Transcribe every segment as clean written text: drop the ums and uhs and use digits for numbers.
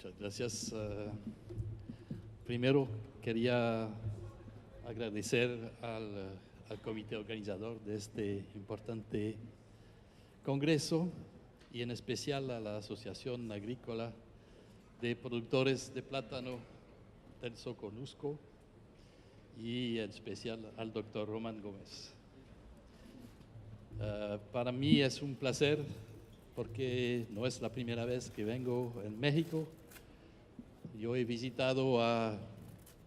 Muchas gracias. Primero quería agradecer al comité organizador de este importante congreso y en especial a la Asociación Agrícola de Productores de Plátano del Soconusco y en especial al doctor Román Gómez. Para mí es un placer porque no es la primera vez que vengo en México. Yo he visitado a,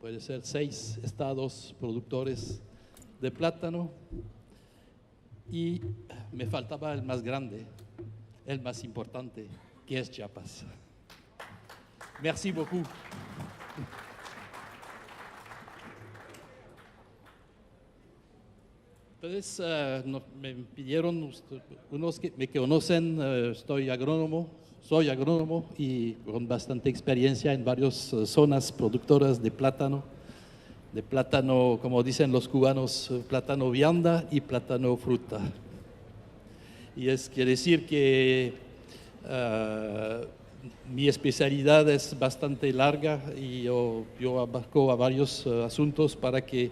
puede ser, 6 estados productores de plátano y me faltaba el más grande, el más importante, que es Chiapas. Merci beaucoup. Entonces, me pidieron, unos que me conocen, soy agrónomo y con bastante experiencia en varias zonas productoras de plátano, como dicen los cubanos, plátano vianda y plátano fruta. Y quiere decir que mi especialidad es bastante larga y yo abarco a varios asuntos para que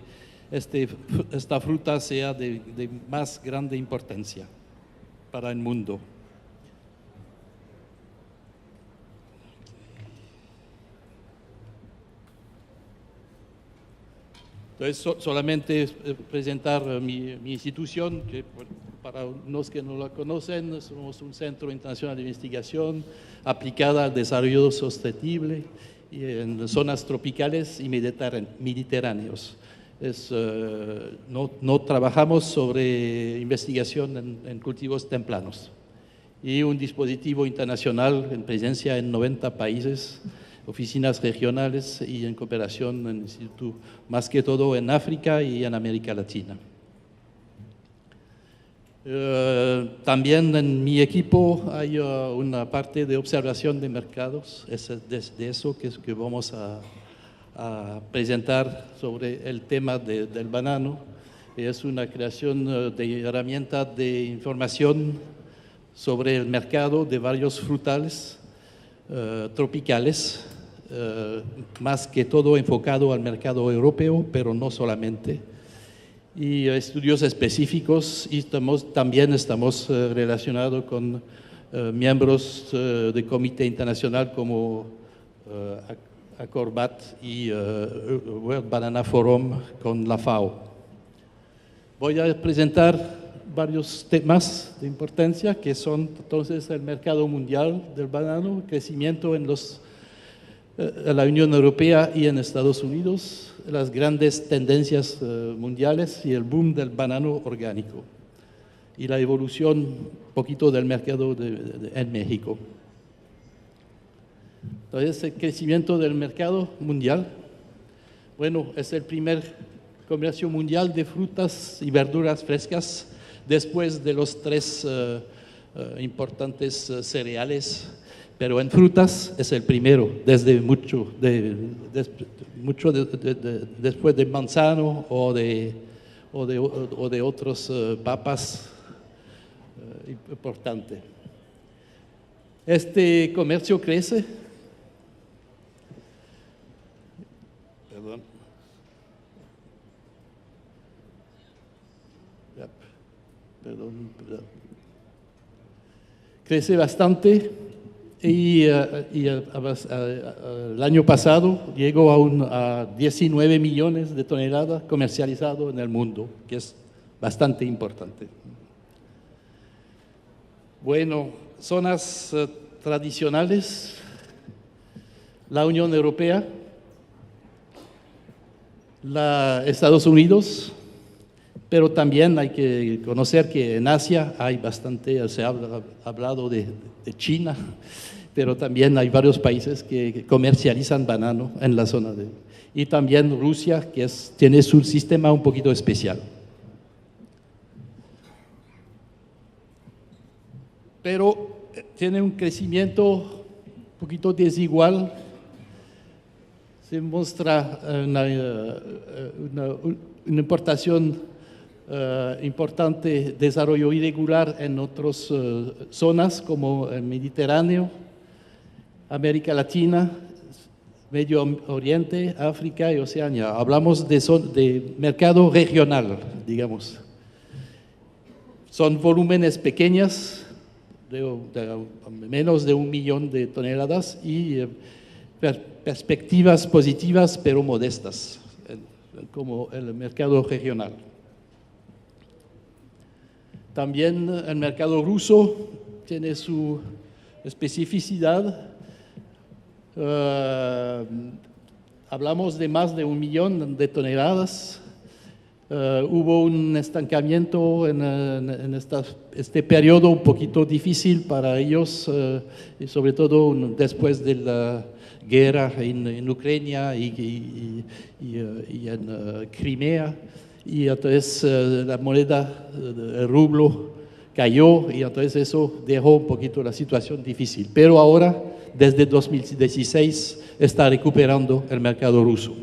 esta fruta sea de más grande importancia para el mundo. Entonces, solamente presentar mi institución, que para los que no la conocen, somos un centro internacional de investigación aplicada al desarrollo sostenible en zonas tropicales y mediterráneos. No trabajamos sobre investigación en cultivos tempranos y un dispositivo internacional en presencia en 90 países, oficinas regionales y en cooperación en instituto, más que todo en África y en América Latina. También en mi equipo hay una parte de observación de mercados, es de eso que vamos a presentar sobre el tema del banano. Es una creación de herramientas de información sobre el mercado de varios frutales tropicales, más que todo enfocado al mercado europeo, pero no solamente, y estudios específicos, y también estamos relacionados con miembros del Comité Internacional como Accorbat y World Banana Forum con la FAO. Voy a presentar varios temas de importancia que son entonces el mercado mundial del banano, crecimiento en la Unión Europea y en Estados Unidos, las grandes tendencias mundiales y el boom del banano orgánico y la evolución un poquito del mercado en México. Entonces, el crecimiento del mercado mundial, bueno, es el primer comercio mundial de frutas y verduras frescas después de los 3 importantes cereales, pero en frutas es el primero, desde después de manzano o de otros papas importantes. Este comercio crece. Perdón. Crece bastante y el año pasado llegó a 19 millones de toneladas comercializado en el mundo, que es bastante importante. Bueno, zonas tradicionales, la Unión Europea, Estados Unidos, pero también hay que conocer que en Asia hay bastante, se ha hablado de China, pero también hay varios países que comercializan banano en la zona y también Rusia, que tiene su sistema un poquito especial. Pero tiene un crecimiento un poquito desigual. Se muestra una importación importante, desarrollo irregular en otras zonas como el Mediterráneo. América Latina, Medio Oriente, África y Oceanía. Hablamos de mercado regional, digamos. Son volúmenes pequeños, de menos de 1 millón de toneladas y perspectivas positivas pero modestas, como el mercado regional. También el mercado ruso tiene su especificidad. Hablamos de más de 1 millón de toneladas. Hubo un estancamiento en este periodo un poquito difícil para ellos, y sobre todo después de la guerra en Ucrania y en Crimea. Y entonces la moneda, el rublo, cayó y entonces eso dejó un poquito la situación difícil. Pero ahora, desde 2016, está recuperando el mercado ruso.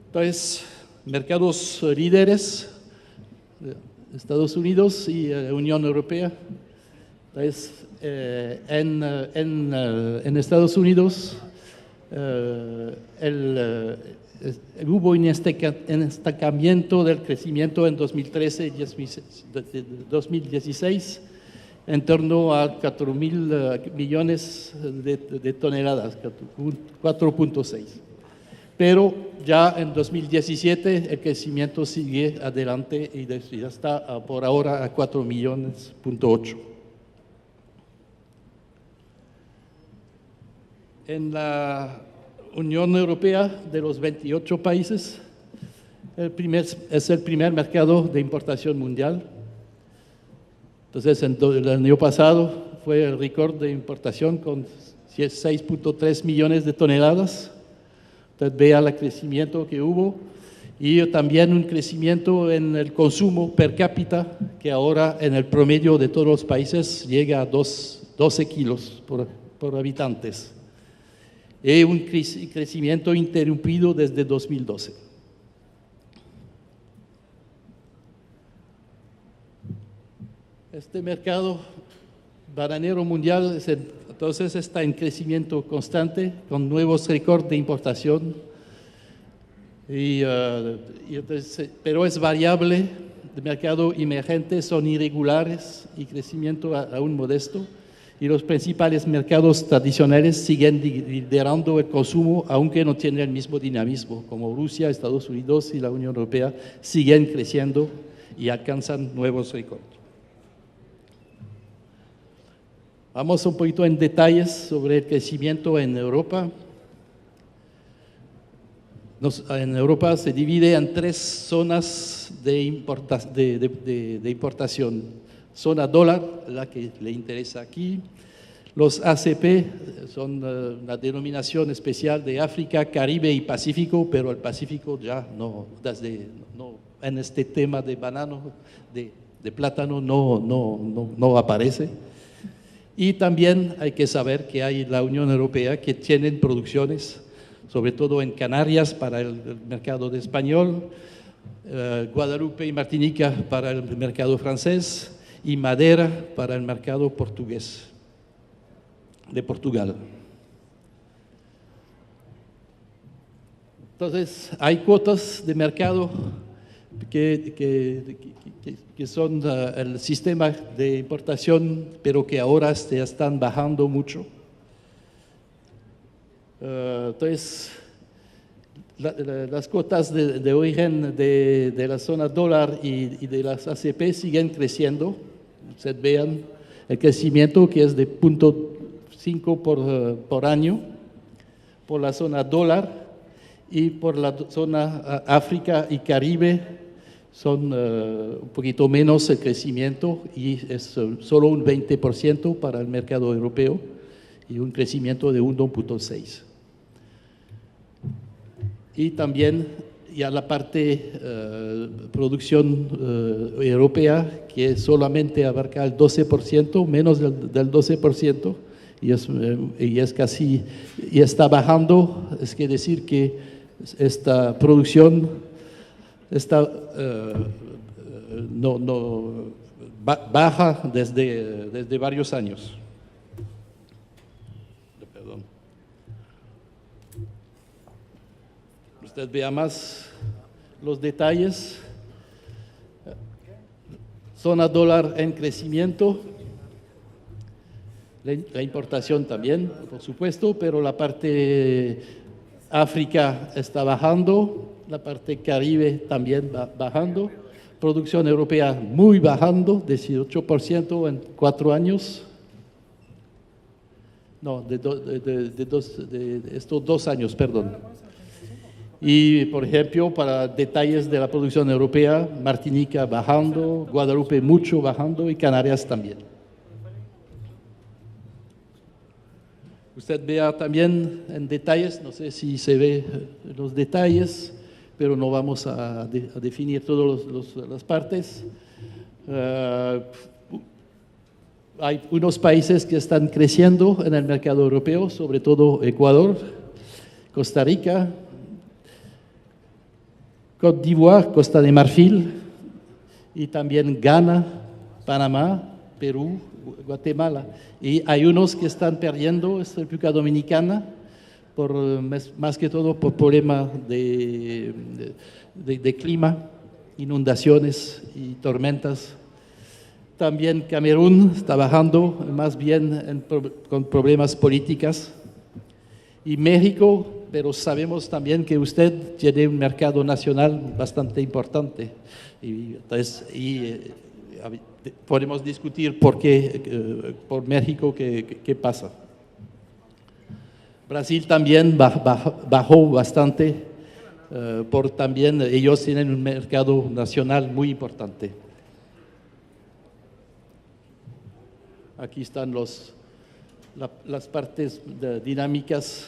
Entonces, mercados líderes, Estados Unidos y Unión Europea. Entonces, en Estados Unidos hubo un estancamiento del crecimiento en 2013 y 2016 en torno a 4.000 millones de toneladas, 4.6. Pero ya en 2017 el crecimiento sigue adelante y ya está por ahora a 4.8 millones. En la Unión Europea, de los 28 países, es el primer mercado de importación mundial. Entonces, el año pasado fue el récord de importación con 6.3 millones de toneladas. Entonces, vea el crecimiento que hubo y también un crecimiento en el consumo per cápita, que ahora en el promedio de todos los países llega a 12 kilos por habitantes. Y un crecimiento interrumpido desde 2012. Este mercado bananero mundial entonces está en crecimiento constante, con nuevos récords de importación, pero es variable. El mercado emergente son irregulares y crecimiento aún modesto. Y los principales mercados tradicionales siguen liderando el consumo, aunque no tienen el mismo dinamismo, como Rusia, Estados Unidos y la Unión Europea siguen creciendo y alcanzan nuevos récords. Vamos un poquito en detalles sobre el crecimiento en Europa. En Europa se divide en 3 zonas de importación. Zona dólar, la que le interesa aquí. Los ACP son una denominación especial de África, Caribe y Pacífico, pero el Pacífico ya no en este tema de banano, de plátano, no aparece. Y también hay que saber que hay la Unión Europea que tienen producciones, sobre todo en Canarias para el mercado de español, Guadalupe y Martinica para el mercado francés, y Madeira para el mercado portugués, de Portugal. Entonces, hay cuotas de mercado que son el sistema de importación, pero que ahora se están bajando mucho. Entonces, las cuotas de origen de la zona dólar y de las ACP siguen creciendo. Ustedes vean el crecimiento que es de 0.5 por año por la zona dólar, y por la zona África y Caribe son un poquito menos el crecimiento, y es solo un 20% para el mercado europeo y un crecimiento de 1.6. Y también ya la parte producción europea, que solamente abarca el 12%, menos del 12%, y es casi, y está bajando. Es que decir que esta producción está baja desde varios años. Perdón. Usted vea más los detalles. Zona dólar en crecimiento. La importación también, por supuesto, pero la parte África está bajando, la parte Caribe también va bajando, producción europea muy bajando, 18% en 4 años. No, de estos 2 años, perdón. Y, por ejemplo, para detalles de la producción europea, Martinica bajando, Guadalupe mucho bajando y Canarias también. Usted vea también en detalles, no sé si se ve los detalles, pero no vamos a definir todas las partes. Hay unos países que están creciendo en el mercado europeo, sobre todo Ecuador, Costa Rica, Côte d'Ivoire, Costa de Marfil, y también Ghana, Panamá, Perú, Guatemala. Y hay unos que están perdiendo, es República Dominicana, más que todo por problemas de clima, inundaciones y tormentas. También Camerún está bajando, más bien con problemas políticos. Y México, pero sabemos también que usted tiene un mercado nacional bastante importante. Y podemos discutir por qué, por México, qué pasa. Brasil también bajó bastante, también ellos tienen un mercado nacional muy importante. Aquí están las partes dinámicas.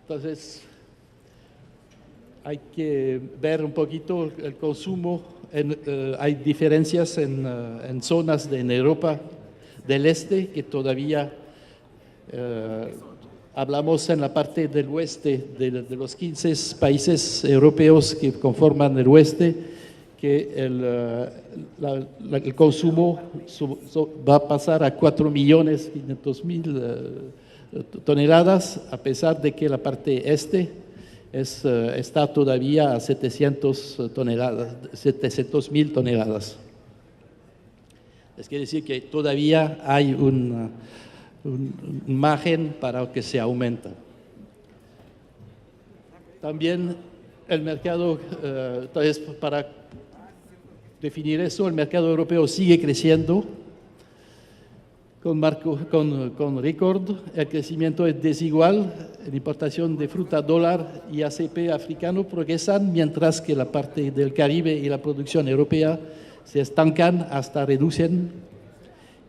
Entonces, hay que ver un poquito el consumo. Hay diferencias en zonas en Europa del Este que todavía hablamos en la parte del oeste de los 15 países europeos que conforman el oeste, que el consumo va a pasar a 4.500.000 toneladas, a pesar de que la parte este está todavía a 700.000 toneladas. Es quiere decir que todavía hay un margen para que se aumenta. También el mercado, entonces, para definir eso, el mercado europeo sigue creciendo con récord. El crecimiento es desigual. La importación de fruta, dólar y ACP africano progresan, mientras que la parte del Caribe y la producción europea se estancan hasta reducen,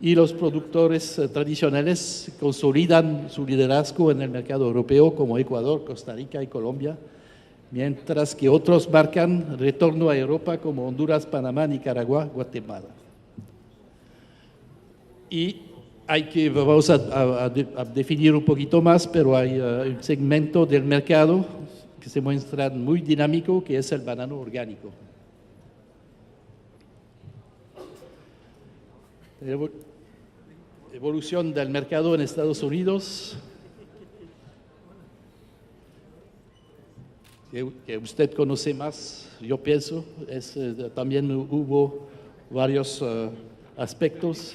y los productores tradicionales consolidan su liderazgo en el mercado europeo, como Ecuador, Costa Rica y Colombia, mientras que otros marcan retorno a Europa, como Honduras, Panamá, Nicaragua, Guatemala. Y vamos a definir un poquito más, pero hay un segmento del mercado que se muestra muy dinámico, que es el banano orgánico. Evolución del mercado en Estados Unidos, que usted conoce más, yo pienso. También hubo varios aspectos.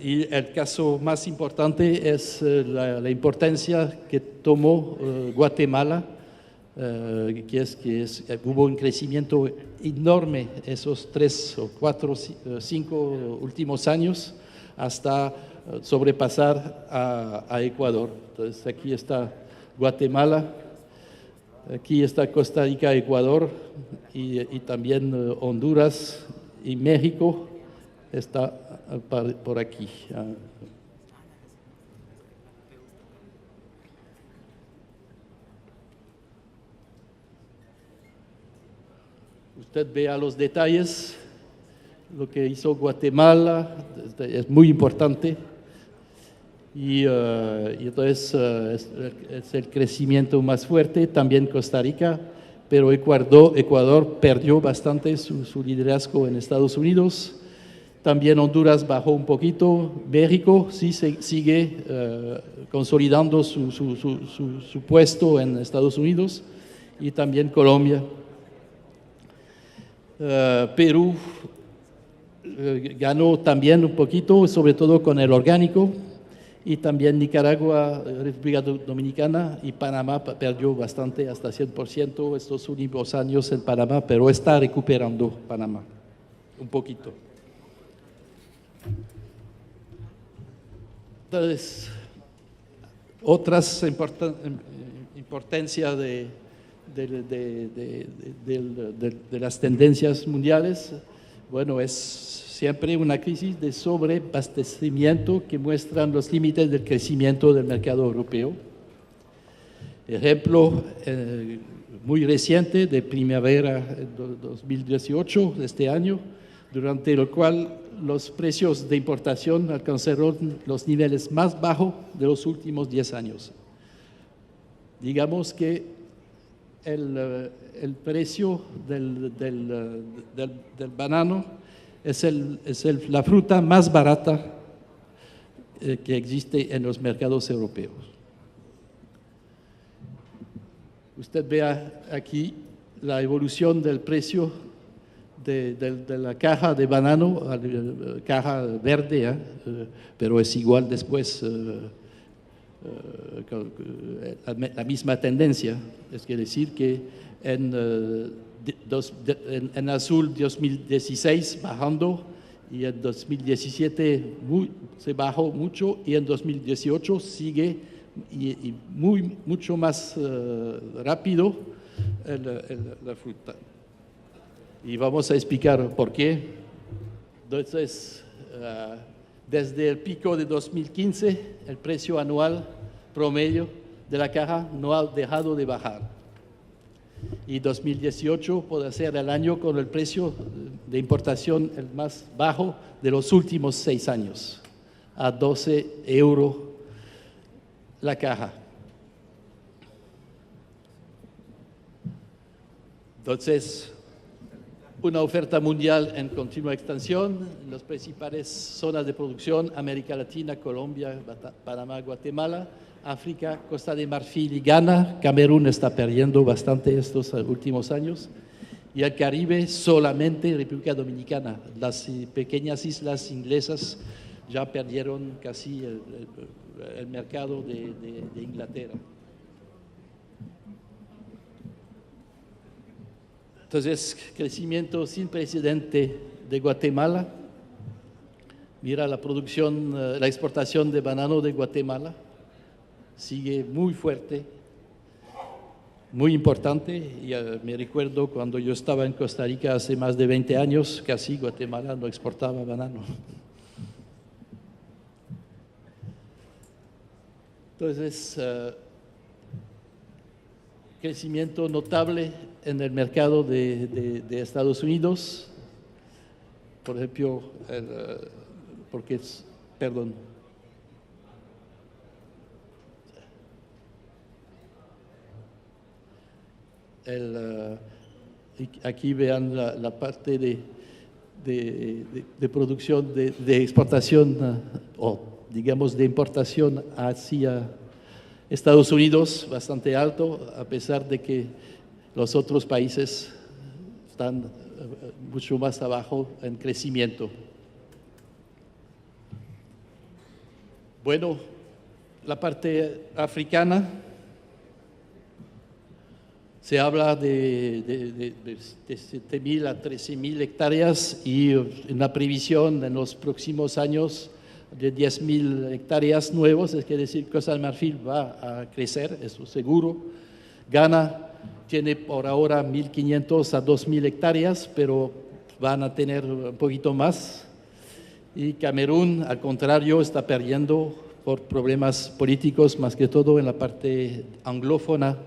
Y el caso más importante es la importancia que tomó Guatemala, hubo un crecimiento enorme esos 3 o 4 o 5 últimos años, hasta sobrepasar a Ecuador. Entonces aquí está Guatemala, aquí está Costa Rica, Ecuador, y también Honduras y México está por aquí. Usted vea los detalles, lo que hizo Guatemala es muy importante, y entonces es el crecimiento más fuerte. También Costa Rica, pero Ecuador perdió bastante su liderazgo en Estados Unidos. También Honduras bajó un poquito. México sí sigue consolidando su puesto en Estados Unidos, y también Colombia. Perú ganó también un poquito, sobre todo con el orgánico, y también Nicaragua, República Dominicana y Panamá perdió bastante, hasta 100% estos últimos años en Panamá, pero está recuperando Panamá un poquito. Entonces, otras importancias de las tendencias mundiales, bueno, es siempre una crisis de sobreabastecimiento que muestran los límites del crecimiento del mercado europeo. Ejemplo muy reciente de primavera de 2018, de este año, durante el cual los precios de importación alcanzaron los niveles más bajos de los últimos 10 años. Digamos que el precio del banano es la fruta más barata que existe en los mercados europeos. Usted vea aquí la evolución del precio de la caja de banano, caja verde, pero es igual después, la misma tendencia. Es decir que en azul 2016 bajando, y en 2017 se bajó mucho, y en 2018 sigue y mucho más rápido la fruta. Y vamos a explicar por qué. Entonces, desde el pico de 2015, el precio anual promedio de la caja no ha dejado de bajar. Y 2018 puede ser el año con el precio de importación el más bajo de los últimos 6 años, a 12 euros la caja. Entonces, una oferta mundial en continua expansión en las principales zonas de producción: América Latina, Colombia, Panamá, Guatemala, África, Costa de Marfil y Ghana. Camerún está perdiendo bastante estos últimos años. Y el Caribe solamente República Dominicana. Las pequeñas islas inglesas ya perdieron casi el mercado de Inglaterra. Entonces, crecimiento sin precedente de Guatemala. Mira la producción, la exportación de banano de Guatemala. Sigue muy fuerte, muy importante. Y me recuerdo cuando yo estaba en Costa Rica hace más de 20 años, casi Guatemala no exportaba banano. Entonces, crecimiento notable en el mercado de Estados Unidos, por ejemplo, aquí vean la parte de producción, de exportación, o digamos de importación hacia Estados Unidos, bastante alto, a pesar de que los otros países están mucho más abajo en crecimiento. Bueno, la parte africana, se habla de 7.000 a 13.000 hectáreas, y una previsión en los próximos años de 10.000 hectáreas nuevos. Es decir, Costa de Marfil va a crecer, eso seguro. Ghana tiene por ahora 1.500 a 2.000 hectáreas, pero van a tener un poquito más. Y Camerún, al contrario, está perdiendo por problemas políticos, más que todo en la parte anglófona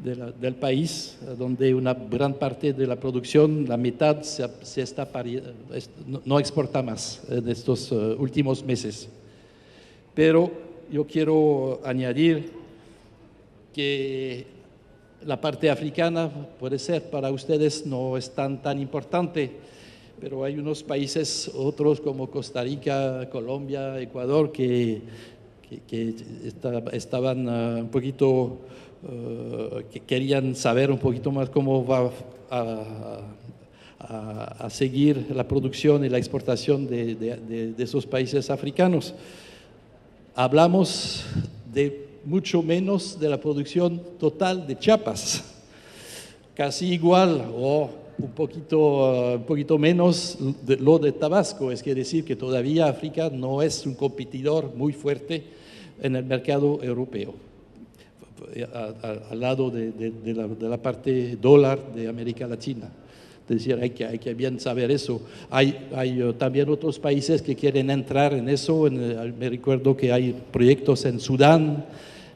del país, donde una gran parte de la producción, la mitad, no exporta más en estos últimos meses. Pero yo quiero añadir que La parte africana puede ser para ustedes no es tan importante, pero hay unos países, otros como Costa Rica, Colombia, Ecuador, que estaban un poquito, que querían saber un poquito más cómo va a seguir la producción y la exportación de esos países africanos. Hablamos de mucho menos de la producción total de Chiapas, casi igual o un poquito menos de lo de Tabasco. Es decir, que todavía África no es un competidor muy fuerte en el mercado europeo, al lado de la parte dólar de América Latina. Es decir, hay que bien saber eso. Hay también otros países que quieren entrar en eso. Me recuerdo que hay proyectos en Sudán,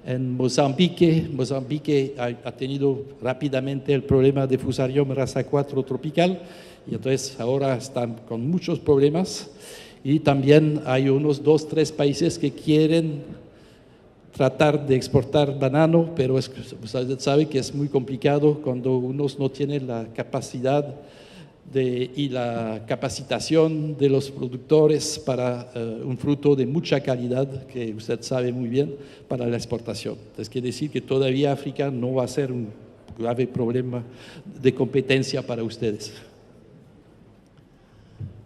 en Mozambique. Mozambique ha tenido rápidamente el problema de Fusarium raza 4 tropical y entonces ahora están con muchos problemas. Y también hay unos 2, 3 países que quieren tratar de exportar banano, pero usted sabe que es muy complicado cuando unos no tienen la capacidad y la capacitación de los productores para un fruto de mucha calidad, que usted sabe muy bien, para la exportación. Entonces quiere decir que todavía África no va a ser un grave problema de competencia para ustedes.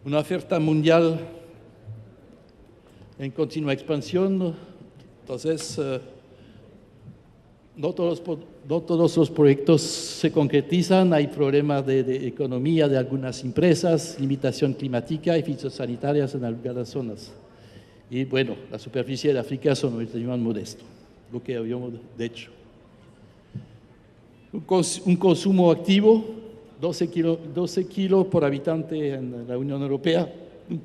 Una oferta mundial en continua expansión. Entonces, no todos los proyectos se concretizan, hay problemas de economía de algunas empresas, limitación climática y fitosanitarias en algunas zonas. Y bueno, la superficie de África son muy modesto, lo que habíamos dicho. Un consumo activo, 12 kilos por habitante en la Unión Europea, un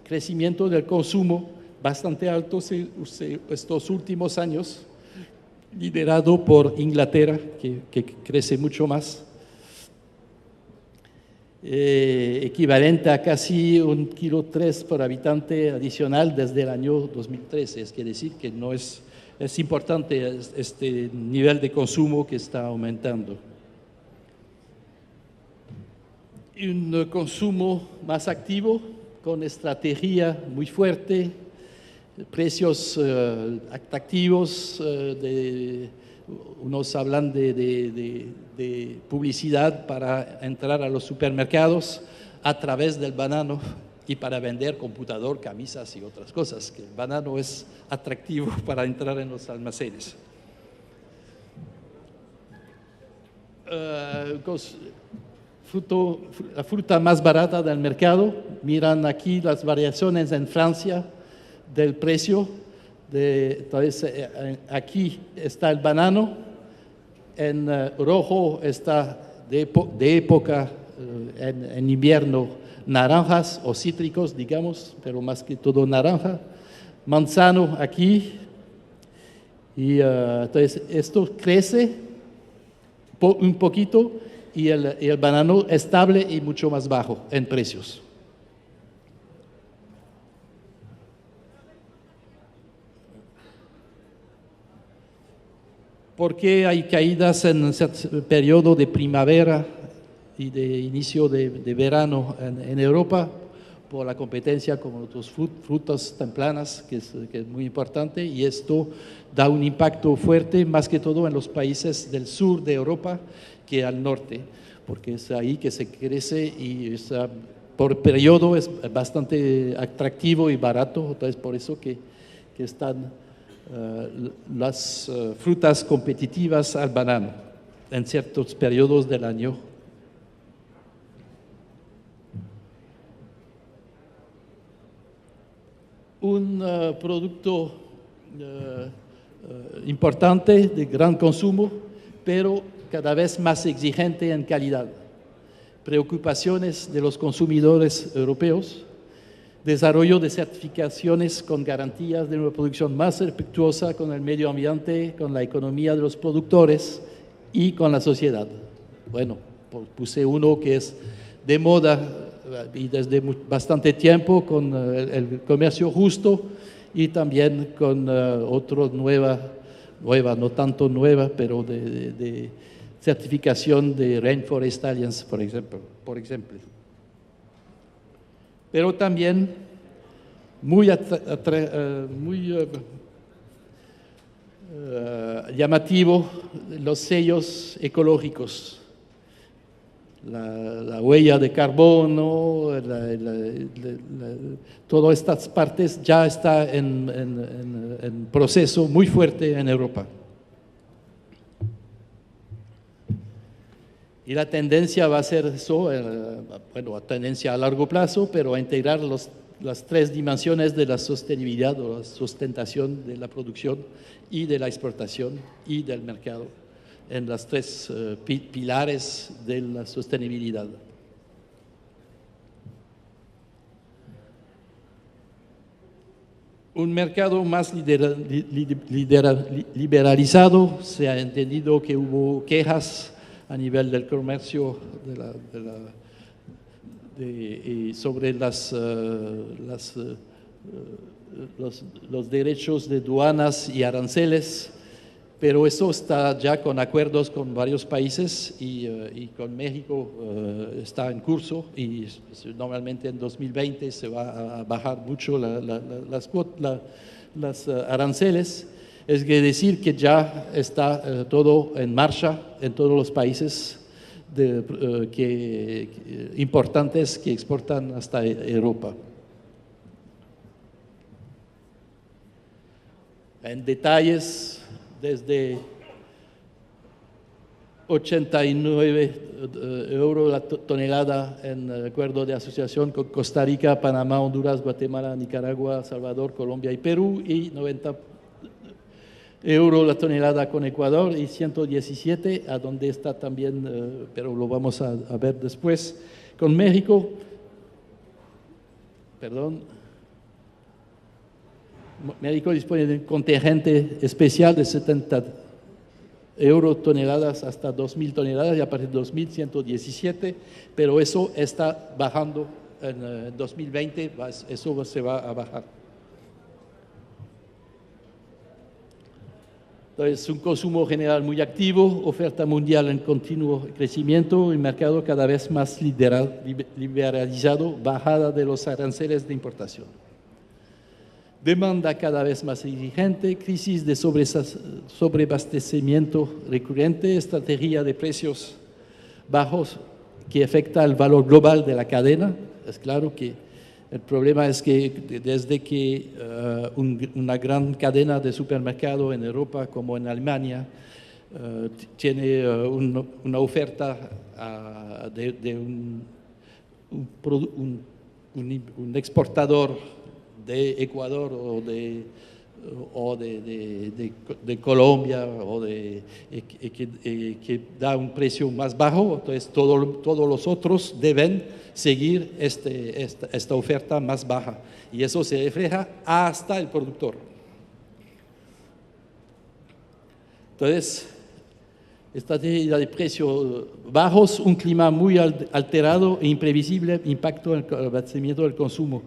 crecimiento del consumo bastante alto estos últimos años, liderado por Inglaterra, que crece mucho más, equivalente a casi 1,3 kg por habitante adicional desde el año 2013. Es decir, que no es importante este nivel de consumo que está aumentando. Y un consumo más activo, con estrategia muy fuerte, precios atractivos, unos hablan de publicidad para entrar a los supermercados a través del banano y para vender computador, camisas y otras cosas, que el banano es atractivo para entrar en los almacenes. La fruta más barata del mercado, miran aquí las variaciones en Francia del precio. Entonces, aquí está el banano, en rojo está de época, en invierno, naranjas o cítricos, digamos, pero más que todo naranja, manzano aquí, y entonces esto crece un poquito y el banano estable y mucho más bajo en precios. ¿Por qué hay caídas en el periodo de primavera y de inicio de verano en Europa? Por la competencia con otros frutas tempranas, que es muy importante, y esto da un impacto fuerte, más que todo en los países del sur de Europa que al norte, porque es ahí que se crece y por periodo es bastante atractivo y barato. Entonces por eso que están las frutas competitivas al banano en ciertos periodos del año. Un producto importante de gran consumo, pero cada vez más exigente en calidad. Preocupaciones de los consumidores europeos, desarrollo de certificaciones con garantías de una producción más respetuosa con el medio ambiente, con la economía de los productores y con la sociedad. Bueno, puse uno que es de moda y desde bastante tiempo, con el comercio justo, y también con otro nueva, no tanto nueva, pero certificación de Rainforest Alliance, por ejemplo. Pero también muy llamativo los sellos ecológicos, la huella de carbono, todas estas partes ya está en proceso muy fuerte en Europa. Y la tendencia va a ser eso, bueno, tendencia a largo plazo, pero a integrar las tres dimensiones de la sostenibilidad o la sustentación de la producción y de la exportación y del mercado en las tres pilares de la sostenibilidad. Un mercado más liberalizado, se ha entendido que hubo quejas a nivel del comercio sobre los derechos de aduanas y aranceles, pero eso está ya con acuerdos con varios países y con México está en curso y normalmente en 2020 se va a bajar mucho las aranceles. Es decir que ya está todo en marcha en todos los países importantes que exportan hasta Europa. En detalles, desde 89 euros la tonelada en el acuerdo de asociación con Costa Rica, Panamá, Honduras, Guatemala, Nicaragua, Salvador, Colombia y Perú, y 90 euros la tonelada con Ecuador y 117, a donde está también, pero lo vamos a ver después, con México. México dispone de un contingente especial de 70 euros toneladas hasta 2.000 toneladas y a partir de 2.117, pero eso está bajando en 2020, eso se va a bajar. Entonces, un consumo general muy activo, oferta mundial en continuo crecimiento, un mercado cada vez más liberalizado, bajada de los aranceles de importación. Demanda cada vez más exigente, crisis de sobreabastecimiento recurrente, estrategia de precios bajos que afecta el valor global de la cadena. Es claro que el problema es que desde que una gran cadena de supermercado en Europa como en Alemania tiene una oferta de un exportador de Ecuador o de Colombia que da un precio más bajo, entonces todos los otros deben seguir esta oferta más baja y eso se refleja hasta el productor. Entonces, estrategia de precios bajos, un clima muy alterado e imprevisible, impacto en el abastecimiento del consumo.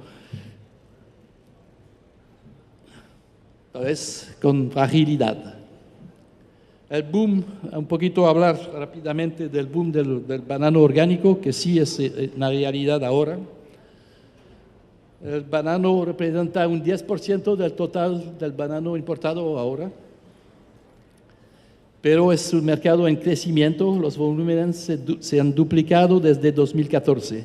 Entonces, con fragilidad. El boom, un poquito hablar rápidamente del boom del banano orgánico, que sí es una realidad ahora. El banano representa un 10% del total del banano importado ahora, pero es un mercado en crecimiento, los volúmenes se han duplicado desde 2014.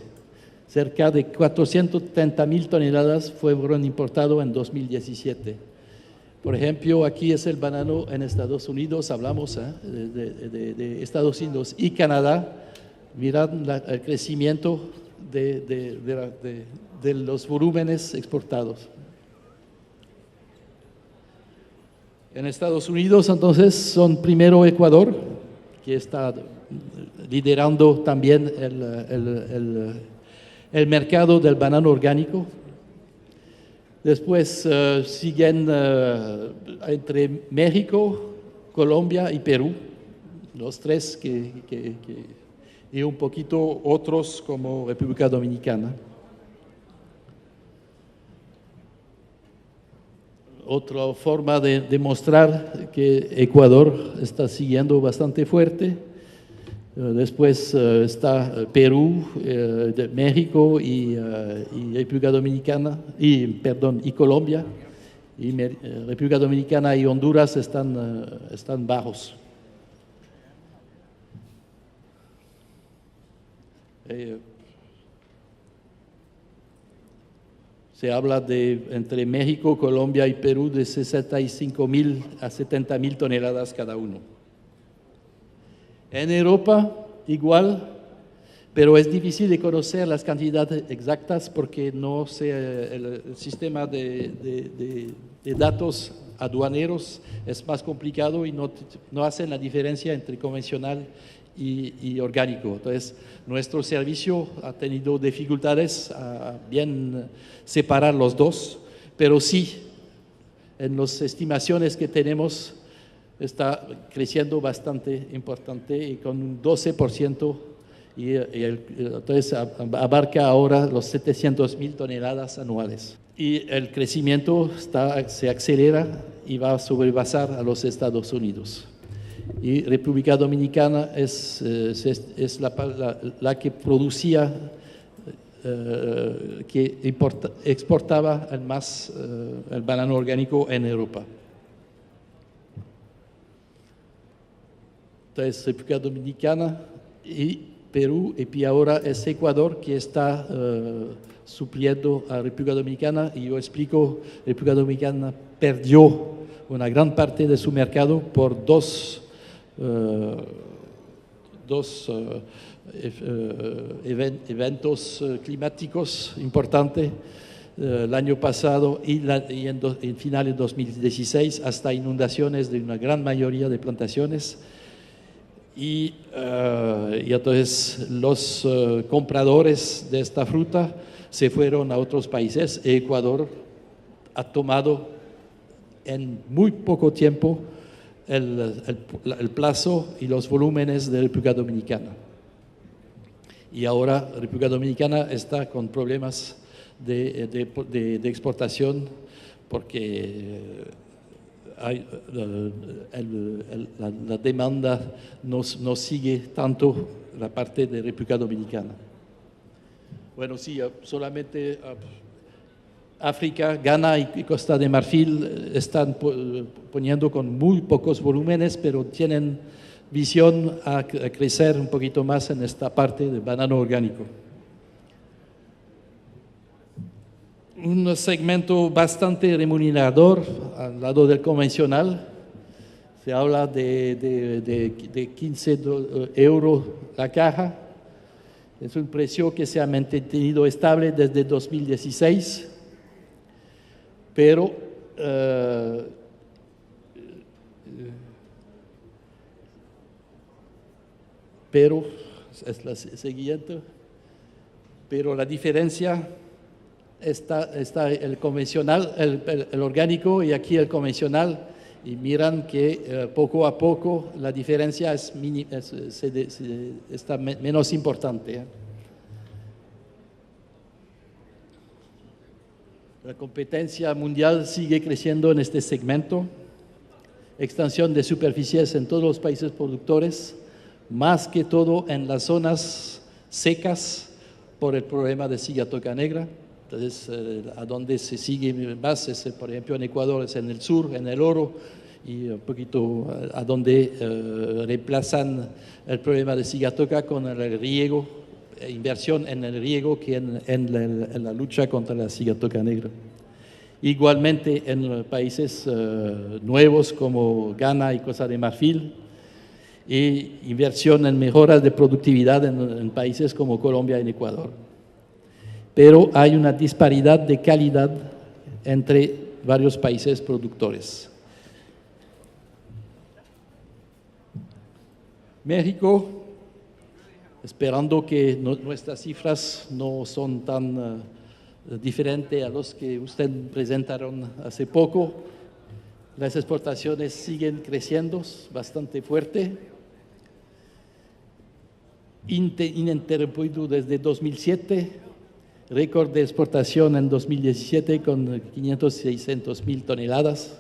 Cerca de 430.000 toneladas fueron importadas en 2017. Por ejemplo, aquí es el banano en Estados Unidos, hablamos de Estados Unidos y Canadá. Mirad el crecimiento de los volúmenes exportados. En Estados Unidos, entonces, son primero Ecuador, que está liderando también el mercado del banano orgánico. Después siguen entre México, Colombia y Perú, los tres y un poquito otros como República Dominicana. Otra forma de demostrar que Ecuador está siguiendo bastante fuerte Después está Perú, México y República Dominicana, y Colombia. Y República Dominicana y Honduras están bajos. Se habla de entre México, Colombia y Perú de 65.000 a 70.000 toneladas cada uno. En Europa igual, pero es difícil de conocer las cantidades exactas porque no sé, el sistema de datos aduaneros es más complicado y no hacen la diferencia entre convencional y orgánico. Entonces, nuestro servicio ha tenido dificultades a bien separar los dos, pero sí, en las estimaciones que tenemos, está creciendo bastante importante y con un 12%, entonces abarca ahora los 700.000 toneladas anuales. Y el crecimiento se acelera y va a sobrepasar a los Estados Unidos. Y República Dominicana es la que producía, que exportaba el banano orgánico en Europa. Entonces, República Dominicana y Perú, y ahora es Ecuador que está supliendo a República Dominicana, y yo explico, República Dominicana perdió una gran parte de su mercado por dos eventos climáticos importantes el año pasado y en finales de 2016, hasta inundaciones de una gran mayoría de plantaciones. Y entonces los compradores de esta fruta se fueron a otros países. Ecuador ha tomado en muy poco tiempo el plazo y los volúmenes de República Dominicana. Y ahora República Dominicana está con problemas de exportación porque la demanda no sigue tanto la parte de República Dominicana. Bueno, sí, solamente África, Ghana y Costa de Marfil están poniendo con muy pocos volúmenes, pero tienen visión a crecer un poquito más en esta parte de banano orgánico. Un segmento bastante remunerador al lado del convencional. Se habla de 15 euros la caja. Es un precio que se ha mantenido estable desde 2016, pero es la siguiente. Pero la diferencia está el convencional, el orgánico, y aquí el convencional, y miran que poco a poco la diferencia está menos importante. La competencia mundial sigue creciendo en este segmento. Extensión de superficies en todos los países productores, más que todo en las zonas secas por el problema de cigatoca negra. Entonces, a donde se sigue más es, por ejemplo, en Ecuador, es en el sur, en el Oro, y un poquito a donde reemplazan el problema de cigatoca con el riego, inversión en el riego que en la lucha contra la cigatoca negra. Igualmente en países nuevos como Ghana y Costa de Marfil, y inversión en mejoras de productividad en países como Colombia y Ecuador. Pero hay una disparidad de calidad entre varios países productores. México, esperando que nuestras cifras no son tan diferentes a los que ustedes presentaron hace poco, las exportaciones siguen creciendo bastante fuerte, ininterrumpido desde 2007, récord de exportación en 2017 con 500-600.000 toneladas.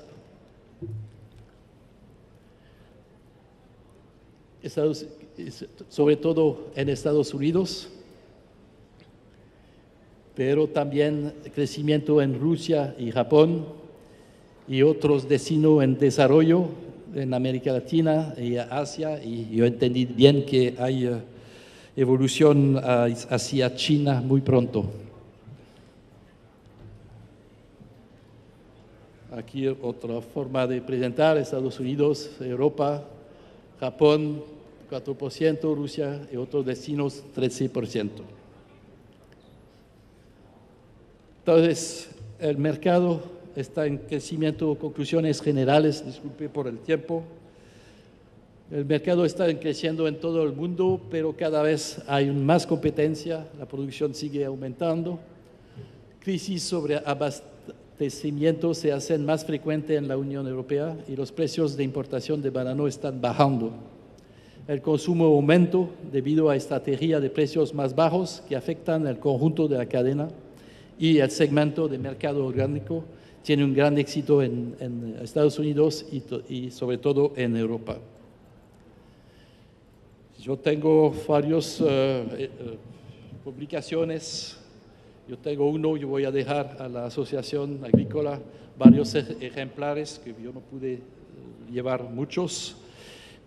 sobre todo en Estados Unidos, pero también crecimiento en Rusia y Japón y otros destinos en desarrollo en América Latina y Asia, y yo entendí bien que hay evolución hacia China muy pronto. Aquí otra forma de presentar: Estados Unidos, Europa, Japón 4%, Rusia y otros destinos 13%. Entonces, el mercado está en crecimiento. Conclusiones generales, disculpe por el tiempo. El mercado está creciendo en todo el mundo, pero cada vez hay más competencia, la producción sigue aumentando. Crisis sobre abastecimiento se hacen más frecuentes en la Unión Europea y los precios de importación de banano están bajando. El consumo aumenta debido a estrategia de precios más bajos que afectan el conjunto de la cadena, y el segmento de mercado orgánico tiene un gran éxito en Estados Unidos y sobre todo en Europa. Yo tengo varias publicaciones. Yo tengo uno, yo voy a dejar a la Asociación Agrícola varios ejemplares, que yo no pude llevar muchos,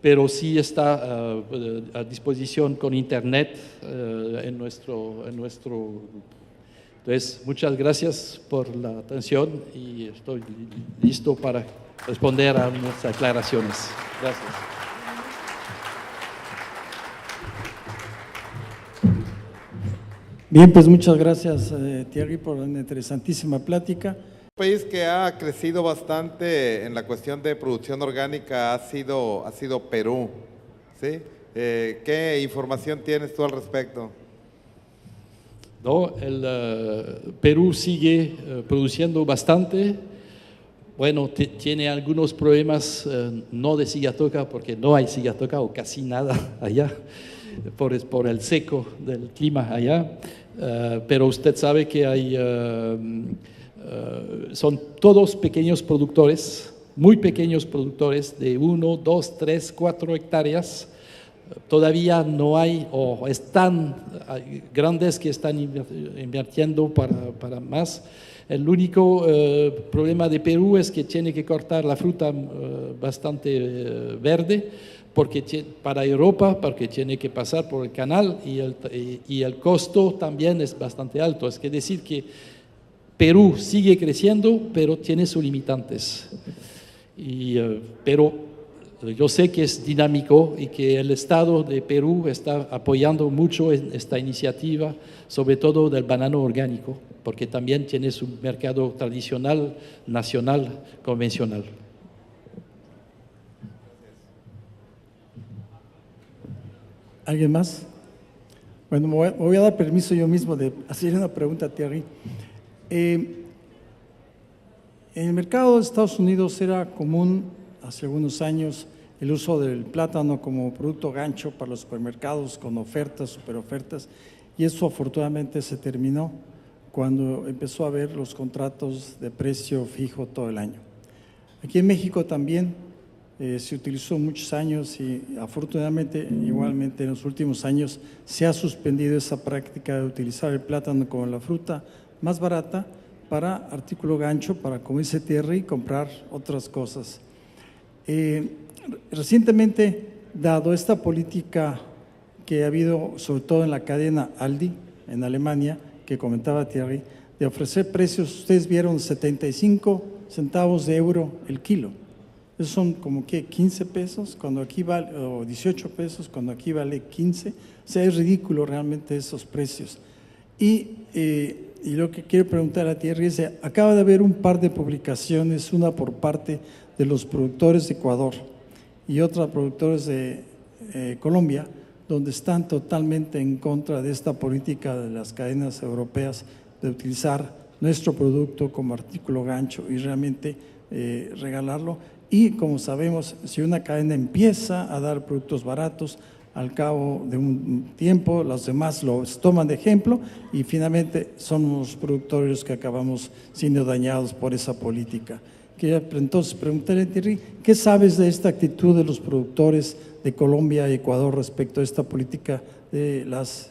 pero sí está a disposición con internet en nuestro. Entonces, muchas gracias por la atención y estoy listo para responder a nuestras aclaraciones. Gracias. Bien, pues muchas gracias, Thierry, por una interesantísima plática. Un país que ha crecido bastante en la cuestión de producción orgánica ha sido Perú, ¿sí? ¿Qué información tienes tú al respecto? No, Perú sigue produciendo bastante. Bueno, tiene algunos problemas no de sigatoca, porque no hay sigatoca o casi nada allá, por el seco del clima allá. Pero usted sabe que hay, son todos pequeños productores, muy pequeños productores de 1, 2, 3, 4 hectáreas. Todavía no hay, o están grandes que están invirtiendo para más. El único problema de Perú es que tiene que cortar la fruta bastante verde, porque para Europa, porque tiene que pasar por el canal, y el costo también es bastante alto. Es decir que Perú sigue creciendo, pero tiene sus limitantes. Pero yo sé que es dinámico y que el Estado de Perú está apoyando mucho esta iniciativa, sobre todo del banano orgánico, porque también tiene su mercado tradicional, nacional, convencional. ¿Alguien más? Bueno, me voy a dar permiso yo mismo de hacer una pregunta a Thierry. En el mercado de Estados Unidos era común hace algunos años el uso del plátano como producto gancho para los supermercados con ofertas, superofertas, y eso afortunadamente se terminó cuando empezó a haber los contratos de precio fijo todo el año. Aquí en México también se utilizó muchos años y afortunadamente igualmente en los últimos años se ha suspendido esa práctica de utilizar el plátano como la fruta más barata para artículo gancho, para, como dice Thierry, comprar otras cosas. Recientemente, dado esta política que ha habido, sobre todo en la cadena Aldi, en Alemania, que comentaba Thierry, de ofrecer precios, ustedes vieron 75 centavos de euro el kilo. Esos son como que 15 pesos, cuando aquí vale, o 18 pesos, cuando aquí vale 15. O sea, es ridículo realmente esos precios. Y lo que quiero preguntar a Thierry es, acaba de haber un par de publicaciones, una por parte de los productores de Ecuador y otra productores de Colombia, donde están totalmente en contra de esta política de las cadenas europeas de utilizar nuestro producto como artículo gancho y realmente regalarlo. Y como sabemos, si una cadena empieza a dar productos baratos, al cabo de un tiempo los demás los toman de ejemplo y finalmente son los productores los que acabamos siendo dañados por esa política. Quería entonces preguntarle a Thierry, ¿qué sabes de esta actitud de los productores de Colombia y Ecuador respecto a esta política de las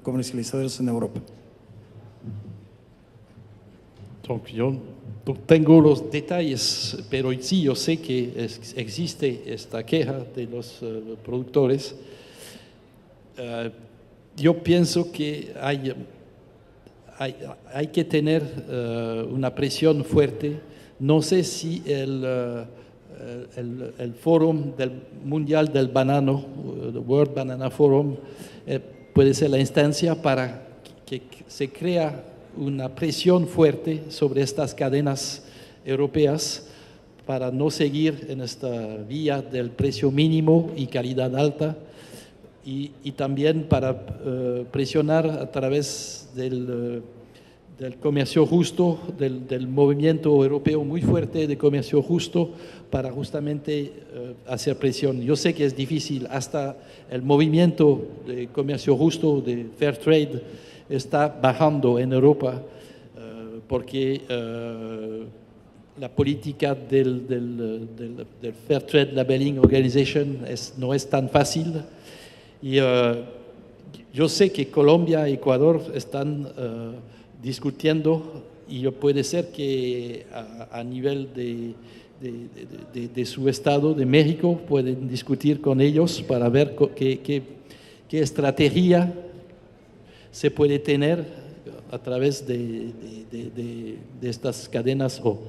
comercializadoras en Europa? Yo no tengo los detalles, pero sí, yo sé que existe esta queja de los productores. Yo pienso que hay que tener una presión fuerte. No sé si el Fórum Mundial del Banano, el World Banana Forum, puede ser la instancia para que se crea una presión fuerte sobre estas cadenas europeas para no seguir en esta vía del precio mínimo y calidad alta, y también para presionar a través del comercio justo, del movimiento europeo muy fuerte de comercio justo, para justamente hacer presión. Yo sé que es difícil, hasta el movimiento de comercio justo, de Fair Trade, está bajando en Europa, porque la política del Fair Trade Labeling Organization no es tan fácil. Y yo sé que Colombia y Ecuador están discutiendo, y puede ser que a nivel de su estado, de México, pueden discutir con ellos para ver qué estrategia se puede tener a través de estas cadenas o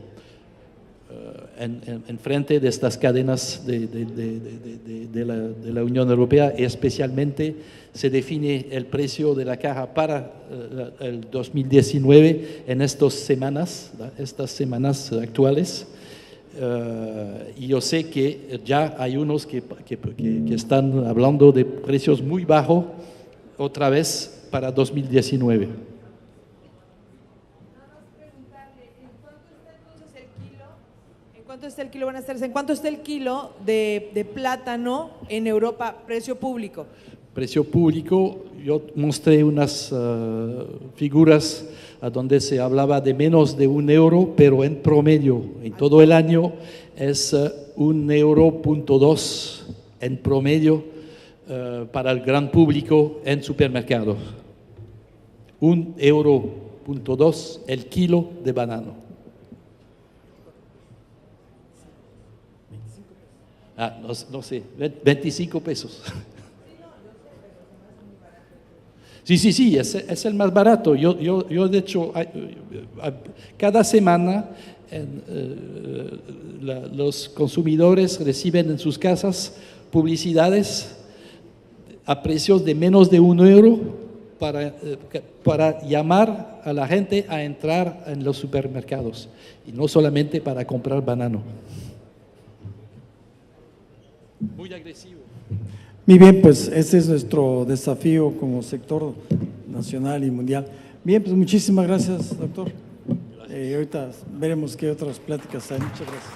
en frente de estas cadenas de la Unión Europea. Especialmente se define el precio de la caja para el 2019 en estas semanas actuales. Y yo sé que ya hay unos que están hablando de precios muy bajos otra vez para 2019. ¿En cuánto está el kilo? Buenas tardes. ¿En cuánto está el kilo de plátano en Europa, precio público? Precio público, yo mostré unas figuras a donde se hablaba de menos de €1, pero en promedio, en todo el año, es €1.2 en promedio para el gran público en supermercados. €1.2 el kilo de banano. No sé, 25 pesos. Sí, es el más barato. Yo de hecho, cada semana los consumidores reciben en sus casas publicidades a precios de menos de €1 para llamar a la gente a entrar en los supermercados, y no solamente para comprar banano. Muy agresivo. Muy bien, pues ese es nuestro desafío como sector nacional y mundial. Bien, pues muchísimas gracias, doctor. Ahorita veremos qué otras pláticas hay. Muchas gracias.